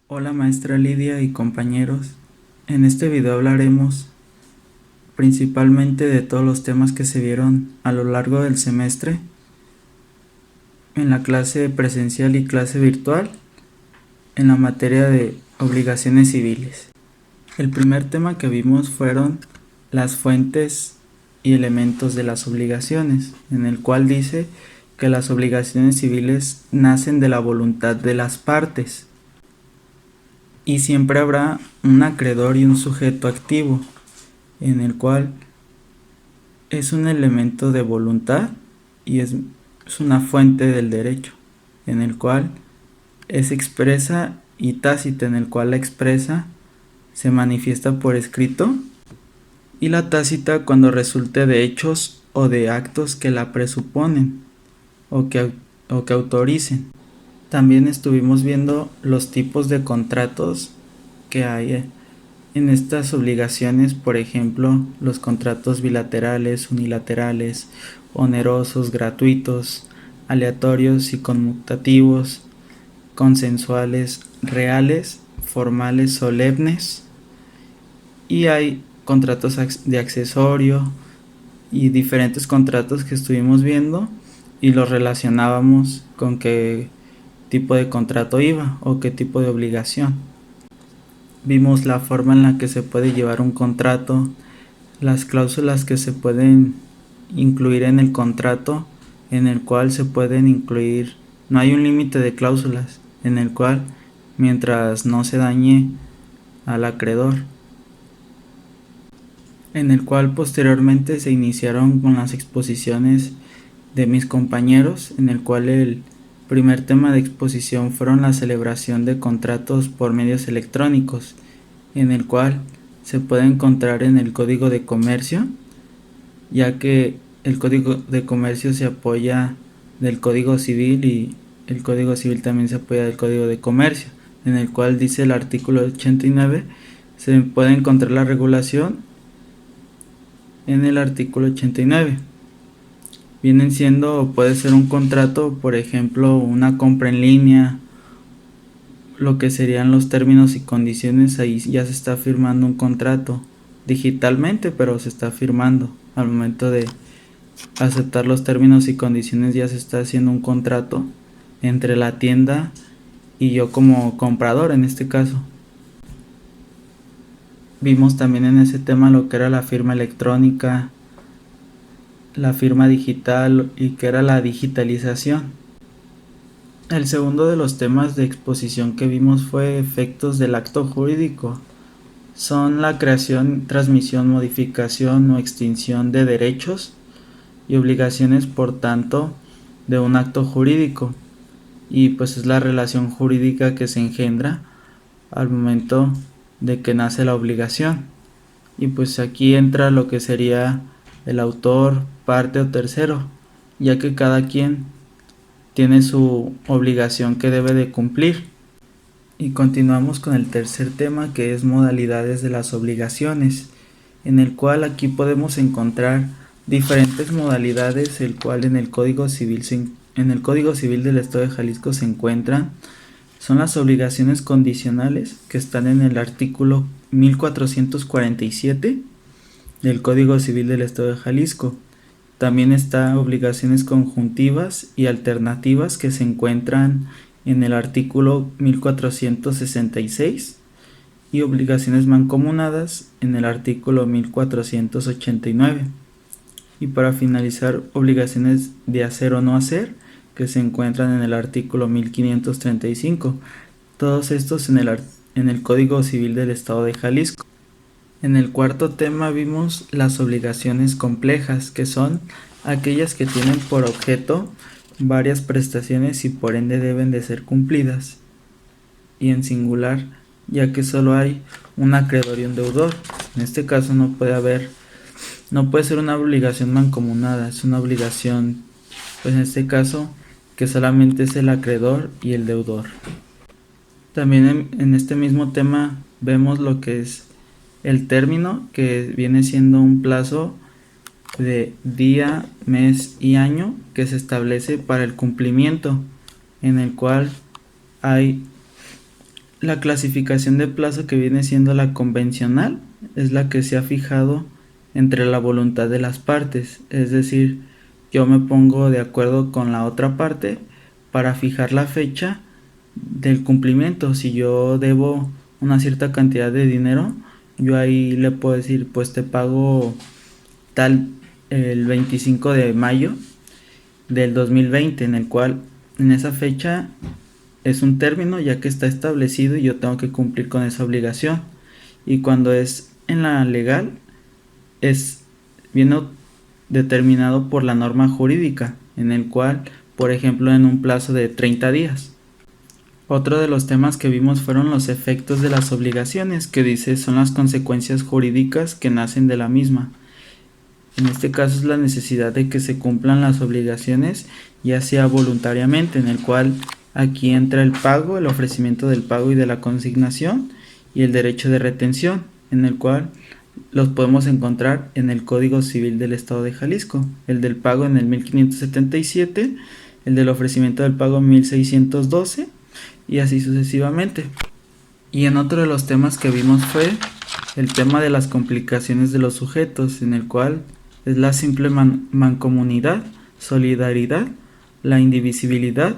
Hola maestra Lidia y compañeros, en este video hablaremos principalmente de todos los temas que se vieron a lo largo del semestre en la clase presencial y clase virtual en la materia de obligaciones civiles. El primer tema que vimos fueron las fuentes y elementos de las obligaciones, en el cual dice que las obligaciones civiles nacen de la voluntad de las partes y siempre habrá un acreedor y un sujeto activo, en el cual es un elemento de voluntad y es una fuente del derecho, en el cual es expresa y tácita, en el cual la expresa se manifiesta por escrito y la tácita cuando resulte de hechos o de actos que la presuponen o que autoricen. También estuvimos viendo los tipos de contratos que hay en estas obligaciones, por ejemplo, los contratos bilaterales, unilaterales, onerosos, gratuitos, aleatorios y conmutativos, consensuales, reales, formales, solemnes, y hay contratos de accesorio y diferentes contratos que estuvimos viendo y los relacionábamos con qué tipo de contrato iba o qué tipo de obligación. Vimos la forma en la que se puede llevar un contrato, las cláusulas que se pueden incluir en el contrato, en el cual se pueden incluir, no hay un límite de cláusulas, en el cual mientras no se dañe al acreedor, en el cual posteriormente se iniciaron con las exposiciones de mis compañeros, en el cual el primer tema de exposición fueron la celebración de contratos por medios electrónicos, en el cual se puede encontrar en el Código de Comercio, ya que el Código de Comercio se apoya del Código Civil y el Código Civil también se apoya del Código de Comercio, en el cual dice el artículo 89, se puede encontrar la regulación en el artículo 89. Vienen siendo, o puede ser un contrato, por ejemplo, una compra en línea, lo que serían los términos y condiciones, ahí ya se está firmando un contrato digitalmente, pero se está firmando. Al momento de aceptar los términos y condiciones ya se está haciendo un contrato entre la tienda y yo como comprador en este caso. Vimos también en ese tema lo que era la firma electrónica, la firma digital y que era la digitalización. El segundo de los temas de exposición que vimos fue efectos del acto jurídico. Son la creación, transmisión, modificación o extinción de derechos y obligaciones, por tanto, de un acto jurídico. Y pues es la relación jurídica que se engendra al momento de que nace la obligación. Y pues aquí entra lo que sería el autor, parte o tercero, ya que cada quien tiene su obligación que debe de cumplir. Y continuamos con el tercer tema, que es modalidades de las obligaciones, en el cual aquí podemos encontrar diferentes modalidades, el cual en el Código Civil del Estado de Jalisco se encuentran. Son las obligaciones condicionales, que están en el artículo 1447 del Código Civil del Estado de Jalisco. También está obligaciones conjuntivas y alternativas, que se encuentran en el artículo 1466, y obligaciones mancomunadas en el artículo 1489. Y para finalizar, obligaciones de hacer o no hacer, que se encuentran en el artículo 1535. Todos estos en el Código Civil del Estado de Jalisco. En el cuarto tema vimos las obligaciones complejas, que son aquellas que tienen por objeto varias prestaciones y por ende deben de ser cumplidas, y en singular, ya que solo hay un acreedor y un deudor. En este caso no puede ser una obligación mancomunada, es una obligación, pues en este caso, que solamente es el acreedor y el deudor. También en este mismo tema vemos lo que es el término, que viene siendo un plazo de día, mes y año que se establece para el cumplimiento, en el cual hay La clasificación de plazo que viene siendo la convencional es la que se ha fijado entre la voluntad de las partes, es decir, yo me pongo de acuerdo con la otra parte para fijar la fecha del cumplimiento. Si yo debo una cierta cantidad de dinero, yo ahí le puedo decir, pues te pago tal el 25 de mayo del 2020, en el cual en esa fecha es un término ya que está establecido y yo tengo que cumplir con esa obligación. Y cuando es en la legal, es viene determinado por la norma jurídica, en el cual, por ejemplo, en un plazo de 30 días. Otro de los temas que vimos fueron los efectos de las obligaciones, que dice son las consecuencias jurídicas que nacen de la misma. En este caso es la necesidad de que se cumplan las obligaciones, ya sea voluntariamente, en el cual aquí entra el pago, el ofrecimiento del pago y de la consignación, y el derecho de retención, en el cual los podemos encontrar en el Código Civil del Estado de Jalisco, el del pago en el 1577, el del ofrecimiento del pago en 1612 y así sucesivamente. Y en otro de los temas que vimos fue el tema de las complicaciones de los sujetos, en el cual es la simple mancomunidad, solidaridad, la indivisibilidad,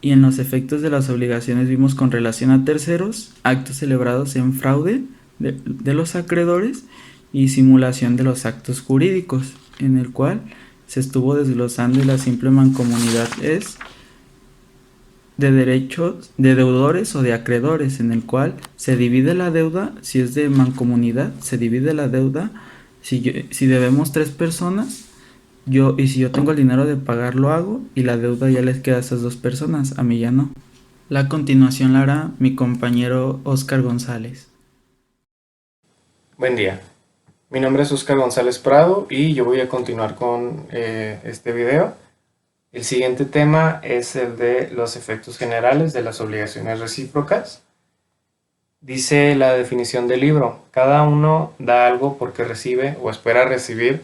y en los efectos de las obligaciones vimos con relación a terceros, actos celebrados en fraude de los acreedores y simulación de los actos jurídicos, en el cual se estuvo desglosando, y la simple mancomunidad es de derechos de deudores o de acreedores, en el cual se divide la deuda. Si es de mancomunidad, se divide la deuda. Si debemos 3 personas, y si yo tengo el dinero de pagar, lo hago, y la deuda ya les queda a esas 2 personas, a mí ya no. La continuación la hará mi compañero Oscar González. Buen día, mi nombre es Oscar González Prado y yo voy a continuar con este video. El siguiente tema es el de los efectos generales de las obligaciones recíprocas. Dice la definición del libro: cada uno da algo porque recibe o espera recibir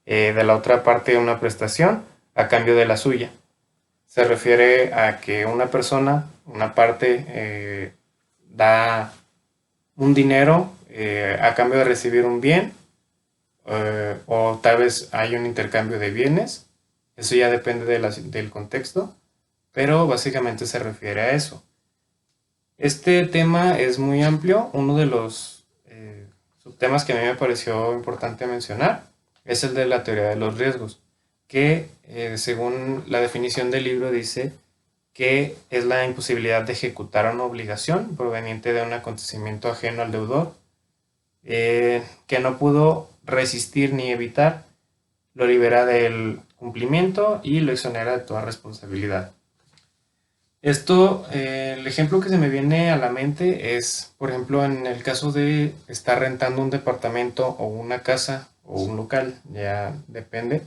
de la otra parte una prestación a cambio de la suya. Se refiere a que una persona, una parte, da un dinero a cambio de recibir un bien, o tal vez hay un intercambio de bienes. Eso ya depende del contexto, pero básicamente se refiere a eso. Este tema es muy amplio. Uno de los subtemas que a mí me pareció importante mencionar es el de la teoría de los riesgos, que según la definición del libro dice que es la imposibilidad de ejecutar una obligación proveniente de un acontecimiento ajeno al deudor, que no pudo resistir ni evitar, lo libera del cumplimiento y lo exonera de toda responsabilidad. Esto, el ejemplo que se me viene a la mente es, por ejemplo, en el caso de estar rentando un departamento o una casa o un local, ya depende,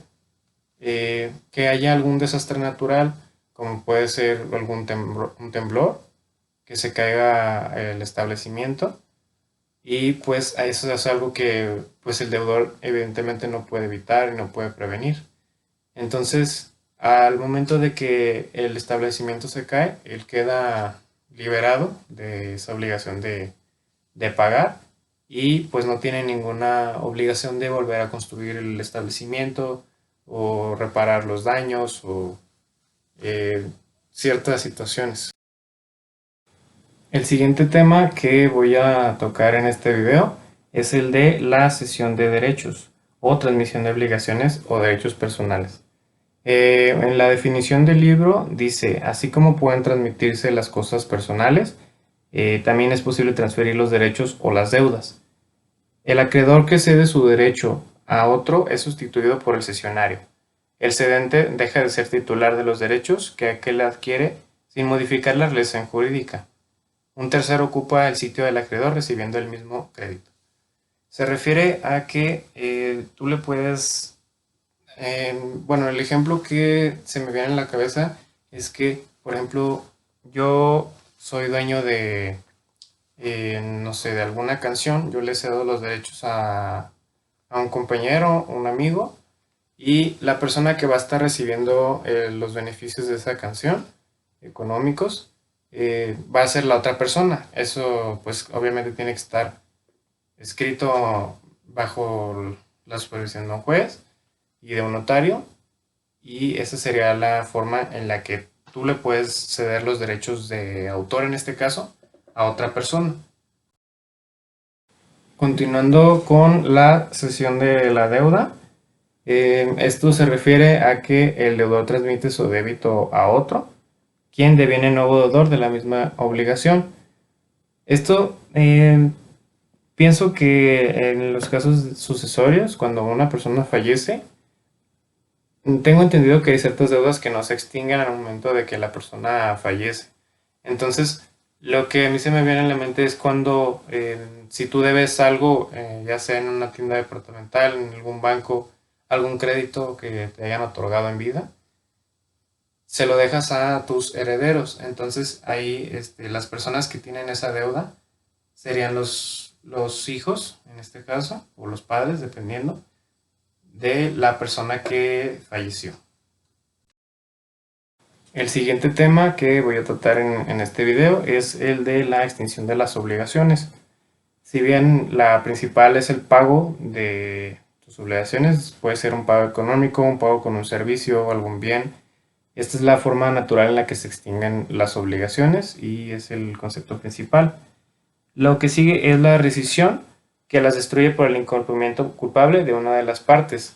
que haya algún desastre natural, como puede ser un temblor, que se caiga el establecimiento, y pues eso es algo que pues el deudor evidentemente no puede evitar y no puede prevenir. Entonces, al momento de que el establecimiento se cae, él queda liberado de esa obligación de pagar, y pues no tiene ninguna obligación de volver a construir el establecimiento o reparar los daños o ciertas situaciones. El siguiente tema que voy a tocar en este video es el de la cesión de derechos o transmisión de obligaciones o derechos personales. En la definición del libro dice: así como pueden transmitirse las cosas personales, también es posible transferir los derechos o las deudas. El acreedor que cede su derecho a otro es sustituido por el cesionario. El cedente deja de ser titular de los derechos que aquel adquiere sin modificar la relación jurídica. Un tercero ocupa el sitio del acreedor recibiendo el mismo crédito. Se refiere a que tú le puedes... bueno, el ejemplo que se me viene en la cabeza es que, por ejemplo, yo soy dueño de, no sé, de alguna canción. Yo le cedo los derechos a un compañero, un amigo, y la persona que va a estar recibiendo los beneficios de esa canción económicos va a ser la otra persona. Eso pues obviamente tiene que estar escrito bajo la supervisión de un juez y de un notario, y esa sería la forma en la que tú le puedes ceder los derechos de autor, en este caso, a otra persona. Continuando con la cesión de la deuda, esto se refiere a que el deudor transmite su débito a otro, quien deviene nuevo deudor de la misma obligación. Esto pienso que en los casos sucesorios, cuando una persona fallece, tengo entendido que hay ciertas deudas que no se extinguen al momento de que la persona fallece. Entonces, lo que a mí se me viene a la mente es cuando, si tú debes algo, ya sea en una tienda departamental, en algún banco, algún crédito que te hayan otorgado en vida, se lo dejas a tus herederos. Entonces, ahí las personas que tienen esa deuda serían los hijos, en este caso, o los padres, dependiendo de la persona que falleció. El siguiente tema que voy a tratar en este video es el de la extinción de las obligaciones. Si bien la principal es el pago de tus obligaciones, puede ser un pago económico, un pago con un servicio o algún bien. Esta es la forma natural en la que se extinguen las obligaciones y es el concepto principal. Lo que sigue es la rescisión, que las destruye por el incumplimiento culpable de una de las partes.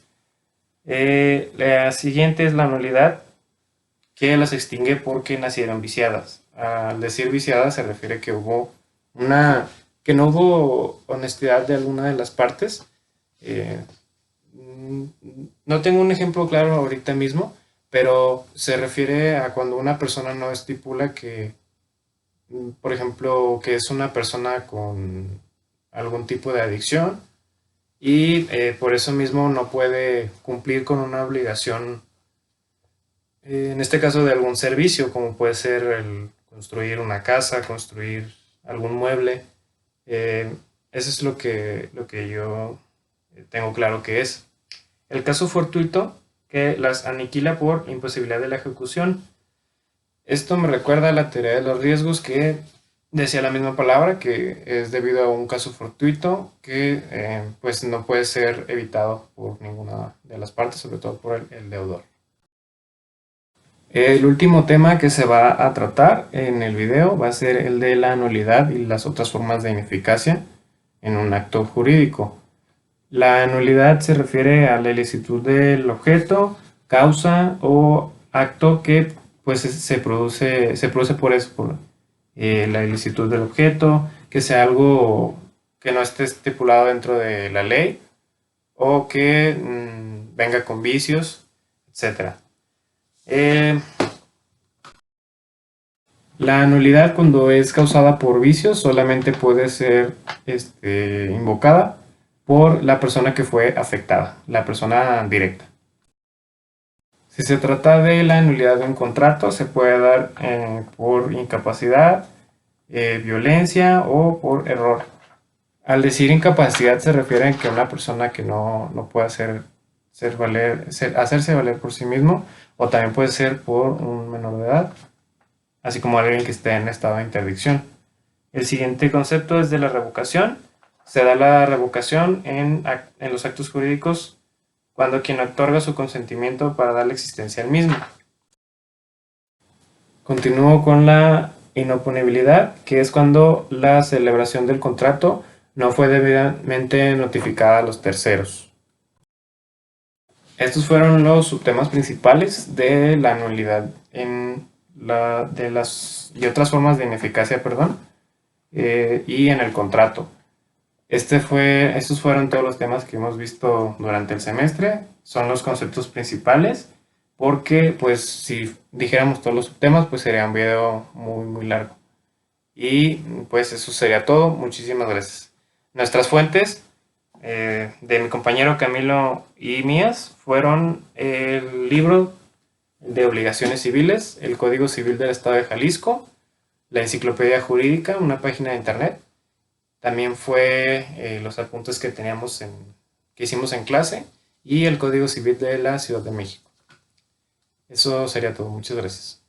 La siguiente es la nulidad, que las extingue porque nacieron viciadas. Al decir viciadas se refiere que que no hubo honestidad de alguna de las partes. Eh, no tengo un ejemplo claro ahorita mismo, pero se refiere a cuando una persona no estipula que, por ejemplo, que es una persona con algún tipo de adicción y por eso mismo no puede cumplir con una obligación, en este caso de algún servicio, como puede ser el construir una casa, construir algún mueble. Eso es lo que yo tengo claro que es. El caso fortuito, que las aniquila por imposibilidad de la ejecución. Esto me recuerda a la teoría de los riesgos que decía la misma palabra, que es debido a un caso fortuito que pues no puede ser evitado por ninguna de las partes, sobre todo por el deudor. El último tema que se va a tratar en el video va a ser el de la nulidad y las otras formas de ineficacia en un acto jurídico. La nulidad se refiere a la ilicitud del objeto, causa o acto que pues se produce por eso, por la ilicitud del objeto, que sea algo que no esté estipulado dentro de la ley o que venga con vicios, etc. La nulidad, cuando es causada por vicios, solamente puede ser invocada por la persona que fue afectada, la persona directa. Si se trata de la nulidad de un contrato, se puede dar por incapacidad, violencia o por error. Al decir incapacidad se refiere a que una persona que no puede hacerse valer por sí mismo, o también puede ser por un menor de edad, así como alguien que esté en estado de interdicción. El siguiente concepto es de la revocación. Se da la revocación en los actos jurídicos cuando quien otorga su consentimiento para darle existencia al mismo. Continúo con la inoponibilidad, que es cuando la celebración del contrato no fue debidamente notificada a los terceros. Estos fueron los subtemas principales de la nulidad y otras formas de ineficacia, y en el contrato. Estos fueron todos los temas que hemos visto durante el semestre. Son los conceptos principales, porque pues si dijéramos todos los subtemas, pues sería un video muy largo. Y pues eso sería todo. Muchísimas gracias. Nuestras fuentes de mi compañero Camilo y mías fueron el libro de obligaciones civiles, el Código Civil del Estado de Jalisco, la Enciclopedia Jurídica, una página de internet. También fue los apuntes que que hicimos en clase, y el Código Civil de la Ciudad de México. Eso sería todo. Muchas gracias.